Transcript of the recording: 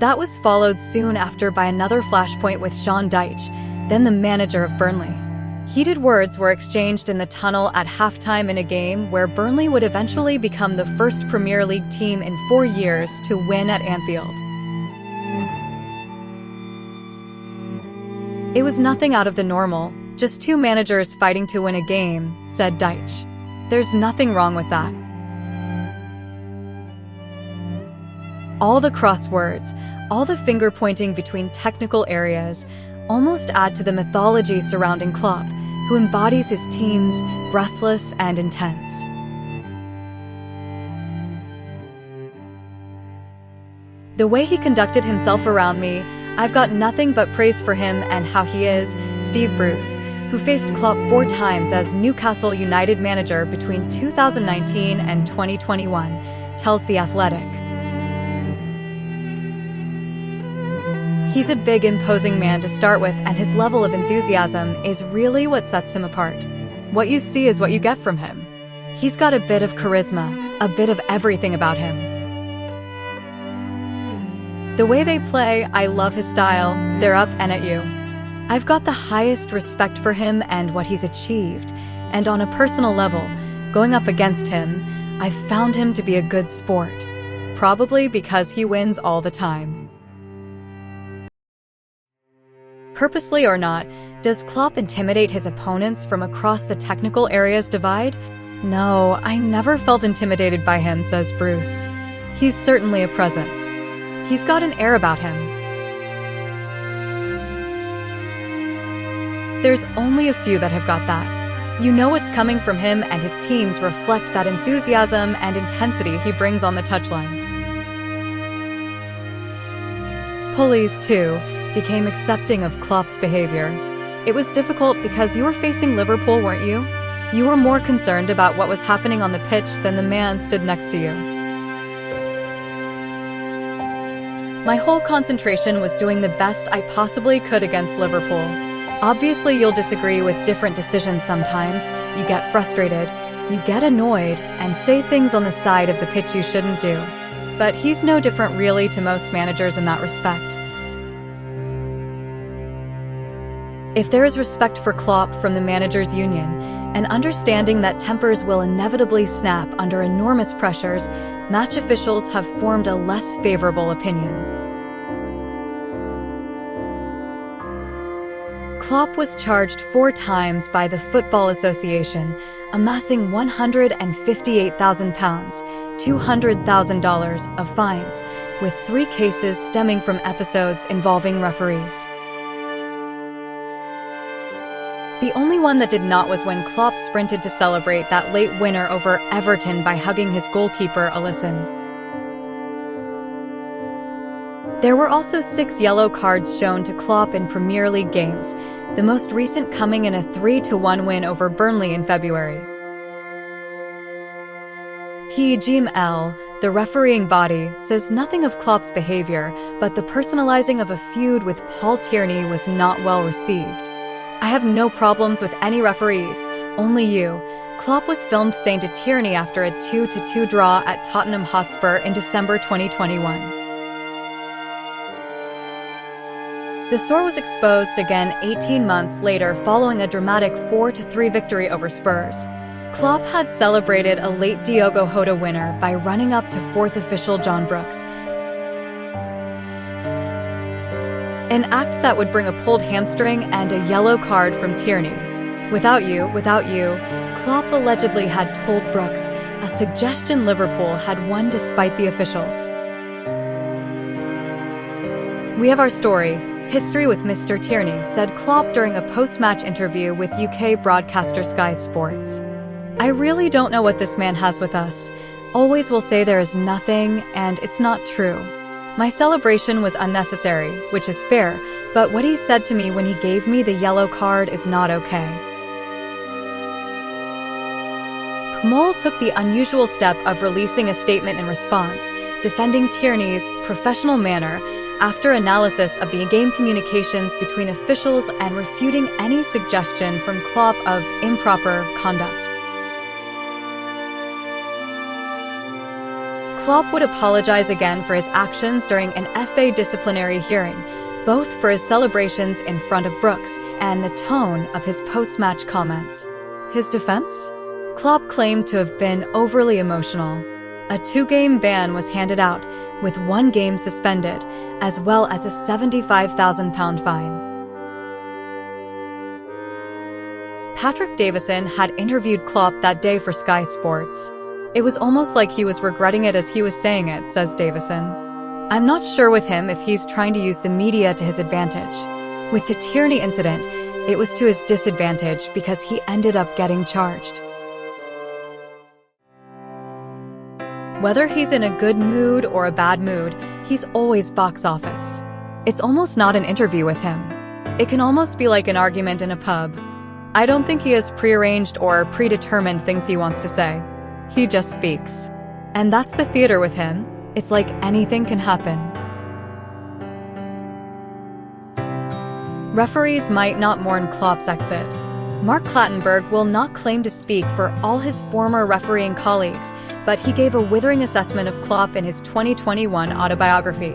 That was followed soon after by another flashpoint with Sean Dyche, then the manager of Burnley. Heated words were exchanged in the tunnel at halftime in a game where Burnley would eventually become the first Premier League team in 4 years to win at Anfield. "It was nothing out of the normal, just two managers fighting to win a game," said Dyche. "There's nothing wrong with that." All the crosswords, all the finger-pointing between technical areas, almost add to the mythology surrounding Klopp, who embodies his teams, breathless and intense. "The way he conducted himself around me, I've got nothing but praise for him and how he is," Steve Bruce, who faced Klopp 4 times as Newcastle United manager between 2019 and 2021, tells The Athletic. "He's a big, imposing man to start with, and his level of enthusiasm is really what sets him apart. What you see is what you get from him. He's got a bit of charisma, a bit of everything about him. The way they play, I love his style. They're up and at you. I've got the highest respect for him and what he's achieved, and on a personal level, going up against him, I've found him to be a good sport. Probably because he wins all the time." Purposely or not, does Klopp intimidate his opponents from across the technical areas divide? "No, I never felt intimidated by him," says Bruce. "He's certainly a presence. He's got an air about him." There's only a few that have got that. You know what's coming from him, and his teams reflect that enthusiasm and intensity he brings on the touchline. Pulleys, too, became accepting of Klopp's behavior. "It was difficult because you were facing Liverpool, weren't you? You were more concerned about what was happening on the pitch than the man stood next to you. My whole concentration was doing the best I possibly could against Liverpool. Obviously, you'll disagree with different decisions sometimes. You get frustrated, you get annoyed, and say things on the side of the pitch you shouldn't do. But he's no different really to most managers in that respect." If there is respect for Klopp from the managers' union, and understanding that tempers will inevitably snap under enormous pressures, match officials have formed a less favorable opinion. Klopp was charged 4 times by the Football Association, amassing £158,000, $200,000 of fines, with 3 cases stemming from episodes involving referees. The only one that did not was when Klopp sprinted to celebrate that late winner over Everton by hugging his goalkeeper, Alisson. There were also 6 yellow cards shown to Klopp in Premier League games, the most recent coming in a 3-1 win over Burnley in February. PGML, the refereeing body, says nothing of Klopp's behavior, but the personalizing of a feud with Paul Tierney was not well received. "I have no problems with any referees, only you." Klopp was filmed saying to Tierney after a 2-2 draw at Tottenham Hotspur in December 2021. The sore was exposed again 18 months later following a dramatic 4-3 victory over Spurs. Klopp had celebrated a late Diogo Jota winner by running up to 4th official John Brooks, an act that would bring a pulled hamstring and a yellow card from Tierney. Without you," Klopp allegedly had told Brooks, a suggestion Liverpool had won despite the officials. "We have our story, history with Mr. Tierney," said Klopp during a post-match interview with UK broadcaster Sky Sports. "I really don't know what this man has with us. Always will say there is nothing, and it's not true. My celebration was unnecessary, which is fair, but what he said to me when he gave me the yellow card is not okay." Mole took the unusual step of releasing a statement in response, defending Tierney's professional manner after analysis of the in-game communications between officials and refuting any suggestion from Klopp of improper conduct. Klopp would apologize again for his actions during an FA disciplinary hearing, both for his celebrations in front of Brooks and the tone of his post-match comments. His defense? Klopp claimed to have been overly emotional. A 2-game ban was handed out, with 1 game suspended, as well as a £75,000 fine. Patrick Davison had interviewed Klopp that day for Sky Sports. It was almost like he was regretting it as he was saying it, says Davison. I'm not sure with him if he's trying to use the media to his advantage. With the Tierney incident, it was to his disadvantage because he ended up getting charged. Whether he's in a good mood or a bad mood, he's always box office. It's almost not an interview with him. It can almost be like an argument in a pub. I don't think he has prearranged or predetermined things he wants to say. He just speaks. And that's the theater with him. It's like anything can happen. Referees might not mourn Klopp's exit. Mark Clattenburg will not claim to speak for all his former refereeing colleagues, but he gave a withering assessment of Klopp in his 2021 autobiography.